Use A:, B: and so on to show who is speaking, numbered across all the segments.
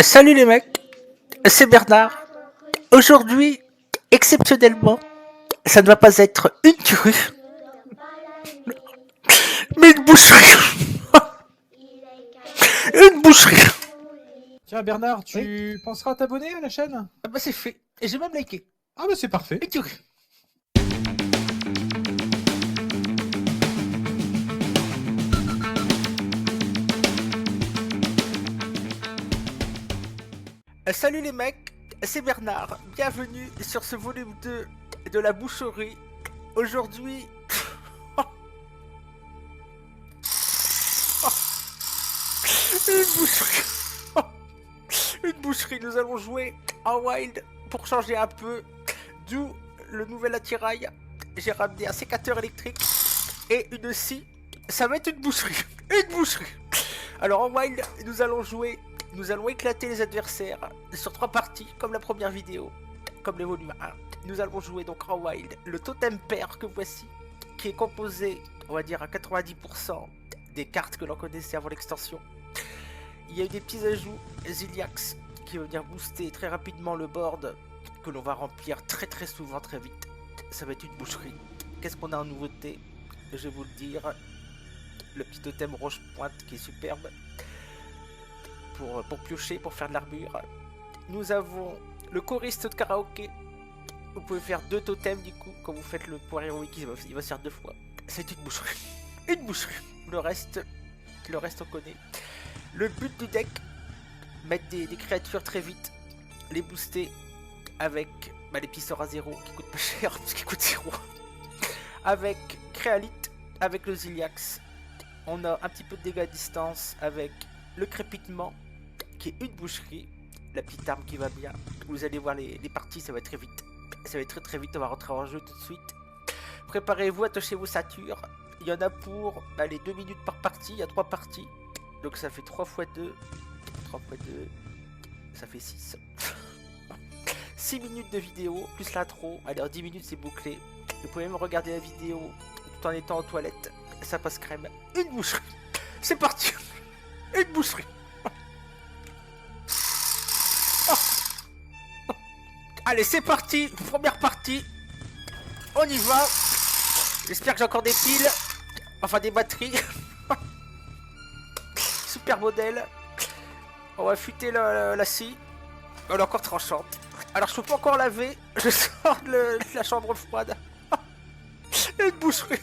A: Salut les mecs, c'est Bernard. Aujourd'hui, exceptionnellement, ça ne va pas être une tuerie, mais une boucherie. Une boucherie.
B: Tiens Bernard,
A: Oui,
B: tu penseras à t'abonner à la chaîne?
A: ah bah c'est fait. Et j'ai même liké.
B: Ah bah c'est parfait.
A: Une tuerie. Salut les mecs, c'est Bernard. Bienvenue sur ce volume 2 de la boucherie. Aujourd'hui, une boucherie. Une boucherie, nous allons jouer en wild pour changer un peu. D'où le nouvel attirail. J'ai ramené un sécateur électrique et une scie. Ça va être une boucherie. Une boucherie. Alors en wild, nous allons jouer. Nous allons éclater les adversaires sur 3 parties, comme la première vidéo, comme le volume 1. Nous allons jouer donc en wild le totem pair que voici, qui est composé, on va dire à 90% des cartes que l'on connaissait avant l'extension. Il y a eu des petits ajouts, Ziliax, qui va venir booster très rapidement le board, que l'on va remplir très très souvent, très vite. Ça va être une boucherie. Qu'est-ce qu'on a en nouveauté? Je vais vous le dire. Le petit totem roche pointe qui est superbe. Pour piocher, pour faire de l'armure. Nous avons le choriste de karaoké. Vous pouvez faire 2 totems du coup, quand vous faites le pouvoir héroïque, il va se faire 2 fois. C'est une boucherie. Une boucherie. Le reste on connaît. Le but du deck, mettre des créatures très vite, les booster avec les petits sorts à 0 qui coûtent pas cher, parce qu'ils coûtent 0. Avec Créalite, avec le Ziliax, on a un petit peu de dégâts à distance avec le crépitement, qui est une boucherie, la petite arme qui va bien. Vous allez voir les parties, ça va très vite. Ça va être très très vite, on va rentrer en jeu tout de suite. Préparez-vous, attachez vos satures. Il y en a pour les 2 minutes par partie, il y a 3 parties. Donc ça fait 3 x 2. 3 x 2, ça fait 6. 6 minutes de vidéo, plus l'intro. Allez, en 10 minutes c'est bouclé. Vous pouvez même regarder la vidéo tout en étant en toilette. Ça passe crème. Une boucherie. C'est parti. Une boucherie. Allez, c'est parti. Première partie. On y va. J'espère que j'ai encore des piles. Enfin, des batteries. Super modèle. On va affûter la scie. Elle est encore tranchante. Alors, je peux pas encore laver. Je sors de la chambre froide. Une boucherie.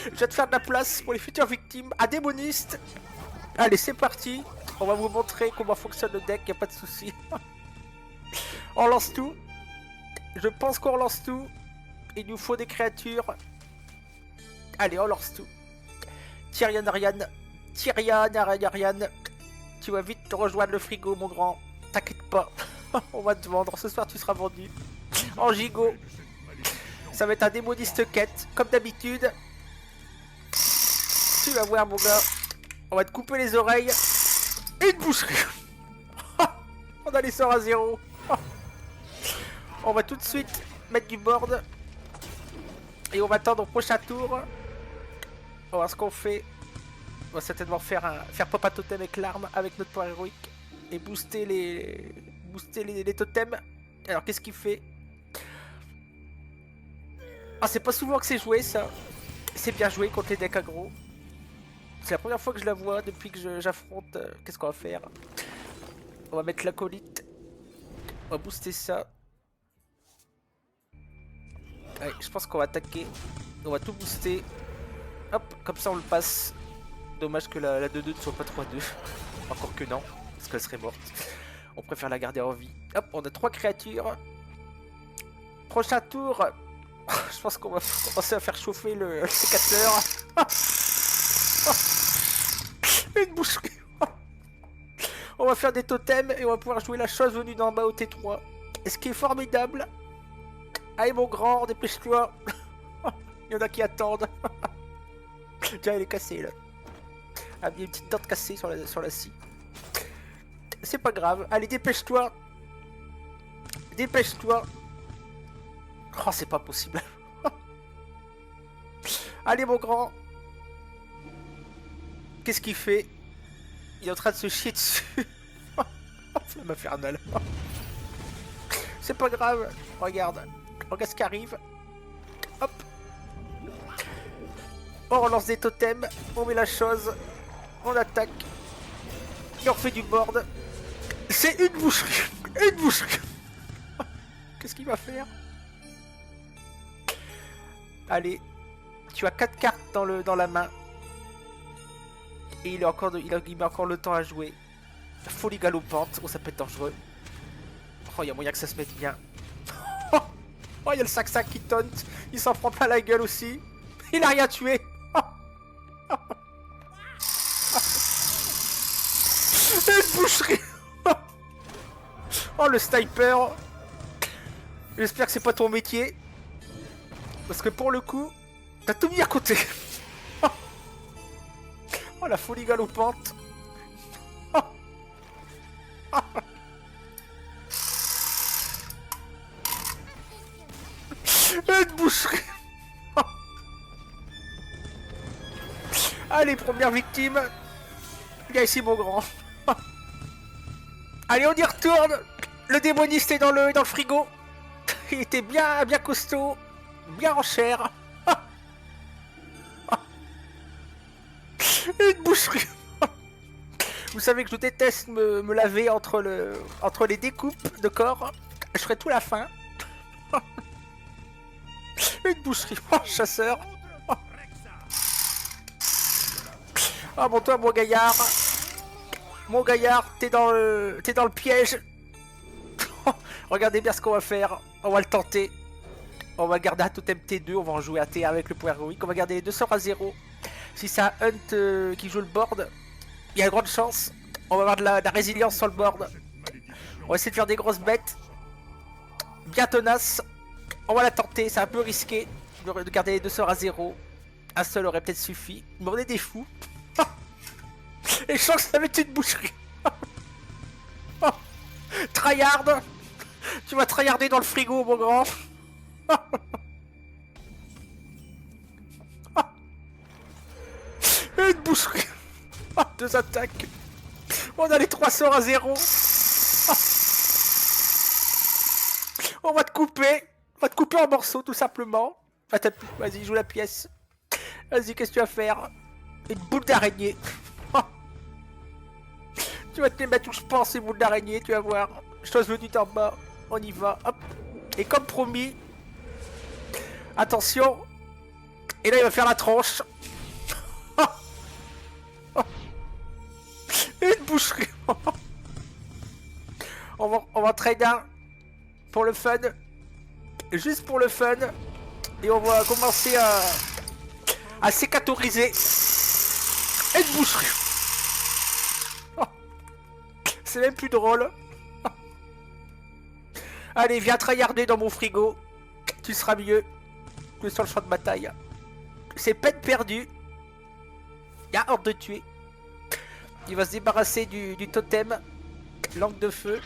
A: Je vais te faire de la place pour les futures victimes. Un démoniste. Allez, c'est parti. On va vous montrer comment fonctionne le deck. Y a pas de souci. On lance tout. Je pense qu'on lance tout. Il nous faut des créatures. Allez, on lance tout. Tyrian Ariane. Tyrian Ariane. Tu vas vite te rejoindre le frigo, mon grand. T'inquiète pas. On va te vendre. Ce soir, tu seras vendu. En gigot. Ça va être un démoniste quête, comme d'habitude. Tu vas voir, mon gars. On va te couper les oreilles. Et une boucherie. On a les sorts à 0. On va tout de suite mettre du board. Et on va attendre au prochain tour. On va voir ce qu'on fait. On va certainement faire pop un totem avec l'arme, avec notre pouvoir héroïque. Et booster les totems. Alors qu'est-ce qu'il fait? Ah, c'est pas souvent que c'est joué ça. C'est bien joué contre les decks aggro. C'est la première fois que je la vois depuis que j'affronte. Qu'est-ce qu'on va faire? On va mettre l'acolyte. On va booster ça. Allez, je pense qu'on va attaquer. On va tout booster. Hop, comme ça on le passe. Dommage que la 2-2 ne soit pas 3-2. Encore que non, parce qu'elle serait morte. On préfère la garder en vie. Hop, on a 3 créatures. Prochain tour. Je pense qu'on va commencer à faire chauffer le sécateur. Une boucherie. On va faire des totems et on va pouvoir jouer la chose venue d'en bas au T3. Et ce qui est formidable. Allez mon grand, dépêche-toi. Il y en a qui attendent. Tiens, il est cassé là. Ah, il y a une petite dent cassée sur la scie. C'est pas grave. Allez, dépêche-toi. Dépêche-toi. Oh, c'est pas possible. Allez, mon grand. Qu'est-ce qu'il fait? Il est en train de se chier dessus. Flamme infernale. C'est pas grave. Regarde. Regarde ce qui arrive. Hop. On relance des totems. On met la chose. On attaque. Et on fait du board. C'est une boucherie. Une boucherie. Qu'est-ce qu'il va faire? Allez. Tu as 4 cartes dans la main. Et il met encore le temps à jouer. Folie galopante. Oh, ça peut être dangereux. Oh, il y a moyen que ça se mette bien. Oh, il y a le sac-sac qui taunt. Il s'en prend plein la gueule aussi. Il a rien tué. Une boucherie. Oh, le sniper. J'espère que c'est pas ton métier. Parce que pour le coup, t'as tout mis à côté. Oh, la folie galopante. Une boucherie. Allez, première victime. Viens ici, mon grand. Allez, on y retourne. Le démoniste est dans le frigo. Il était bien costaud. Bien en chair. Une boucherie. Vous savez que je déteste me laver entre les découpes de corps. Je ferai tout la fin. Une boucherie. Oh, chasseur. Ah bon, toi, mon gaillard. Mon gaillard, t'es dans le piège. Regardez bien ce qu'on va faire. On va le tenter. On va garder un totem T2. On va en jouer à T1 avec le pouvoir héroïque. On va garder les 2 sorts à 0. Si c'est un Hunt qui joue le board, il y a de grandes chances. On va avoir de la résilience sur le board. On va essayer de faire des grosses bêtes. Bien tenaces. On va la tenter. C'est un peu risqué de garder les 2 sorts à 0. Un seul aurait peut-être suffi. Mais on est des fous. Et je sens que ça va être une boucherie. Tryhard. Tu vas tryharder dans le frigo, mon grand. Une boucherie. 2 attaques. On a les 3 sorts à 0. On va te couper. On va te couper en morceaux, tout simplement. Vas-y, joue la pièce. Vas-y, qu'est-ce que tu vas faire? Une boule d'araignée. Tu vas te les mettre où je pense, ces boules d'araignée, tu vas voir. Chose venue d'en bas. On y va. Hop. Et comme promis. Attention. Et là, il va faire la tronche. Une boucherie. on va trade un pour le fun. Juste pour le fun. Et on va commencer à sécatoriser. Une boucherie. C'est même plus drôle. Allez, viens tryharder dans mon frigo. Tu seras mieux que sur le champ de bataille. C'est peine perdue. Il y a hors de tuer. Il va se débarrasser du totem. Langue de feu.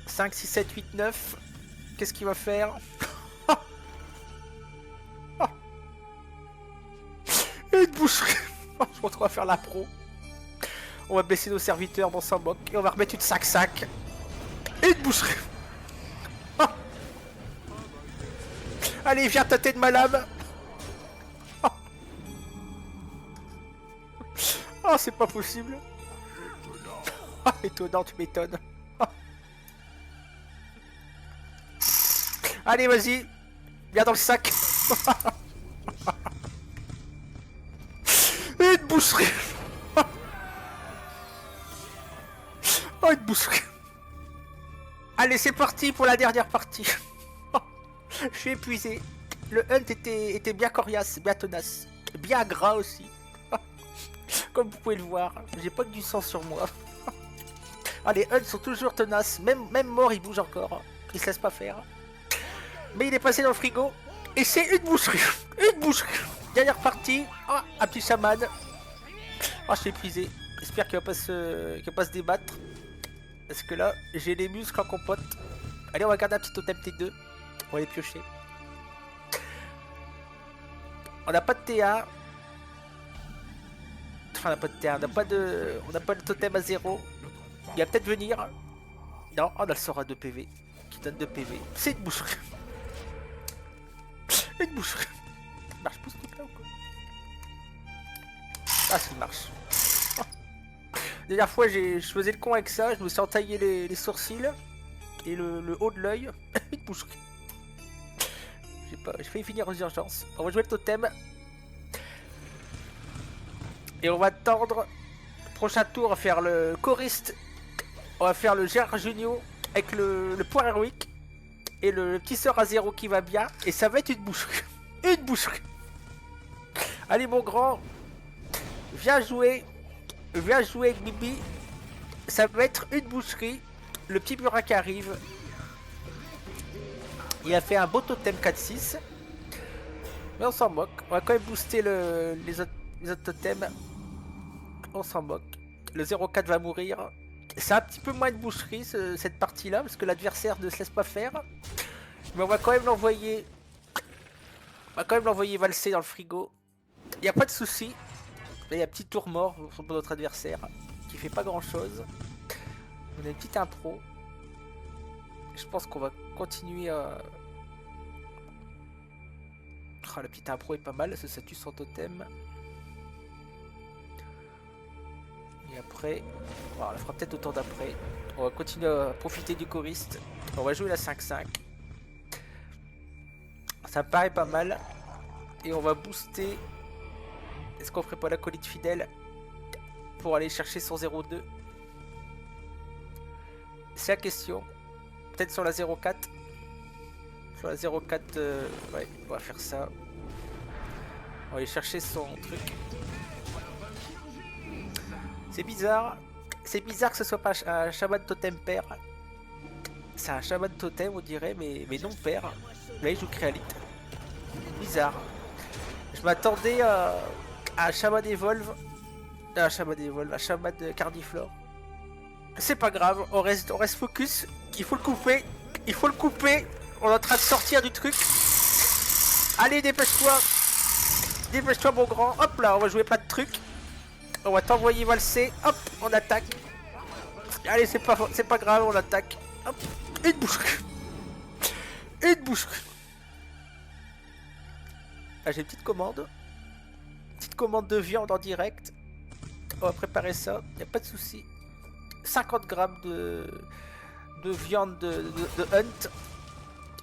A: 5, 6, 7, 8, 9. Qu'est-ce qu'il va faire? Une boucherie. Je me retrouve à faire la pro. On va baisser nos serviteurs, on s'en moque. Et on va remettre une sac-sac. Une boucherie. Allez, viens tâter de ma lame. Oh, c'est pas possible. Étonnant, tu m'étonnes. Allez, vas-y. Viens dans le sac. Une boucherie. Oh, une boucherie. Allez, c'est parti pour la dernière partie. Je suis épuisé. Le hunt était bien coriace, bien tenace. Bien gras aussi. Comme vous pouvez le voir, j'ai pas que du sang sur moi. Ah, les hunts sont toujours tenaces. Même mort, il bouge encore. Il se laisse pas faire. Mais il est passé dans le frigo. Et c'est une boucherie. Une boucherie. Dernière partie. Ah, un petit chaman. Ah, je suis épuisé. J'espère qu'il va pas se débattre. Parce que là, j'ai les muscles en compote. Allez, on va garder un petit totem T2. On va les piocher. On n'a pas de T1. Enfin, on n'a pas de T1. On n'a pas de totem à 0. Il va peut-être venir. Non, on a le sort à 2 PV. Qui donne 2 PV. C'est une boucherie. Une boucherie. Marche pousse tout là ou quoi? Ah, ça marche. La dernière fois, je faisais le con avec ça. Je me suis entaillé les sourcils. Et le haut de l'œil. Une boucherie. J'ai failli finir aux urgences. On va jouer le totem. Et on va attendre. Prochain tour, on va faire le choriste. On va faire le Gérard Junior avec le poire héroïque. Et le petit sort à 0 qui va bien. Et ça va être une boucherie. Une boucherie. Allez mon grand. Viens jouer. Viens jouer avec Bibi. Ça va être une boucherie. Le petit Burak arrive. Il a fait un beau totem 4-6. Mais on s'en moque. On va quand même booster les autres totems. On s'en moque. Le 0-4 va mourir. C'est un petit peu moins de boucherie cette partie-là. Parce que l'adversaire ne se laisse pas faire. Mais on va quand même l'envoyer. On va quand même l'envoyer valser dans le frigo. Il n'y a pas de souci. Là, il y a un petit tour mort pour notre adversaire. Qui fait pas grand-chose. On a une petite impro. Je pense qu'on va continuer à... Oh, la petite impro est pas mal, ça tue son totem. Et après, bon, on la fera peut-être au tour d'après. On va continuer à profiter du choriste. On va jouer la 5-5. Ça me paraît pas mal. Et on va booster. Est-ce qu'on ferait pas la colite fidèle pour aller chercher son 0-2? C'est la question. Peut-être sur la 0-4. Sur la 0-4, ouais, on va faire ça. On va aller chercher son truc. C'est bizarre. C'est bizarre que ce soit pas un chaman totem père. C'est un chaman totem, on dirait, mais non père. Là, il joue créalite. Bizarre. Je m'attendais à un chaman evolve. Un chaman evolve, un chaman de carniflore. C'est pas grave, on reste focus. Il faut le couper. Il faut le couper. On est en train de sortir du truc. Allez, dépêche-toi. Dépêche-toi, mon grand. Hop là, on va jouer plein de trucs. On va t'envoyer valser. Hop, on attaque. Allez, c'est pas grave, on attaque. Hop, une boucherie. Une boucherie. Ah, j'ai une petite commande. Petite commande de viande en direct. On va préparer ça, y a pas de souci. 50 grammes de viande de hunt.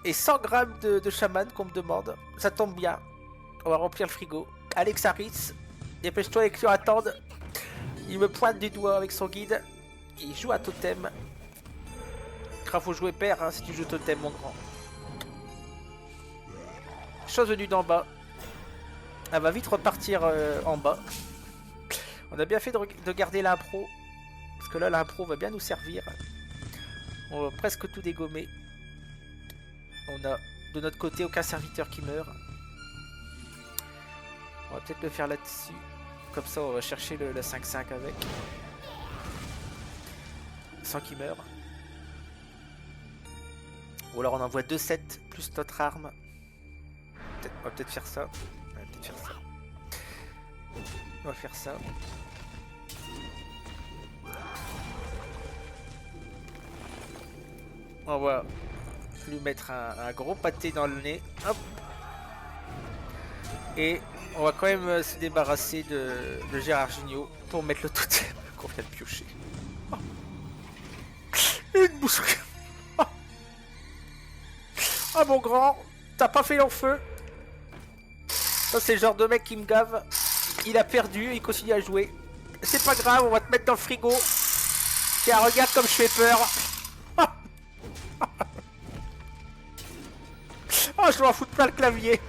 A: Et 100 grammes de chaman qu'on me demande. Ça tombe bien. On va remplir le frigo. Alexaris, dépêche-toi, les clients attendent. Il me pointe du doigt avec son guide. Il joue à totem. Faut jouer père hein, si tu joues totem, mon grand. Chose venue d'en bas. Elle va vite repartir en bas. On a bien fait de garder l'impro. Parce que là, l'impro va bien nous servir. On va presque tout dégommer. On a de notre côté aucun serviteur qui meurt. On va peut-être le faire là-dessus. Comme ça, on va chercher le 5-5 avec. Sans qu'il meure. Ou alors on envoie 2-7 plus notre arme. On va peut-être faire ça. On va faire ça. On va lui mettre un gros pâté dans le nez. Hop. Et on va quand même se débarrasser de Gérard Junior pour mettre le totem qu'on vient de piocher. Oh. Une boucherie. Oh. Oh mon grand, t'as pas fait long feu. Ça c'est le genre de mec qui me gave. Il a perdu, il continue à jouer. C'est pas grave, on va te mettre dans le frigo. Tiens, regarde comme je fais peur. Oh, je dois foutre plein le clavier.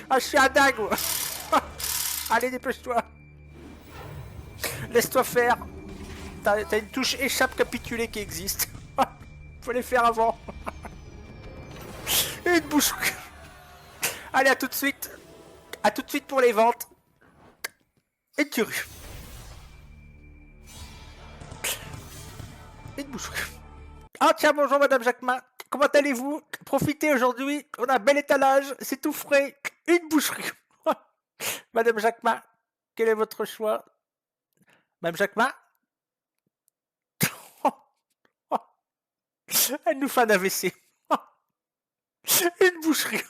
A: Ah, je suis un dingue. Allez, dépêche-toi. Laisse-toi faire. T'as une touche échappe capitulée qui existe. Faut les faire avant. Une bouche. Allez, à tout de suite. À tout de suite pour les ventes. Et tu rues. Une bouche. Ah tiens, bonjour Madame Jacquemin. Comment allez-vous? Profitez aujourd'hui. On a un bel étalage. C'est tout frais. Une boucherie. Madame Jacquemin, quel est votre choix? Madame Jacquemart. Elle nous fait un AVC. Une boucherie.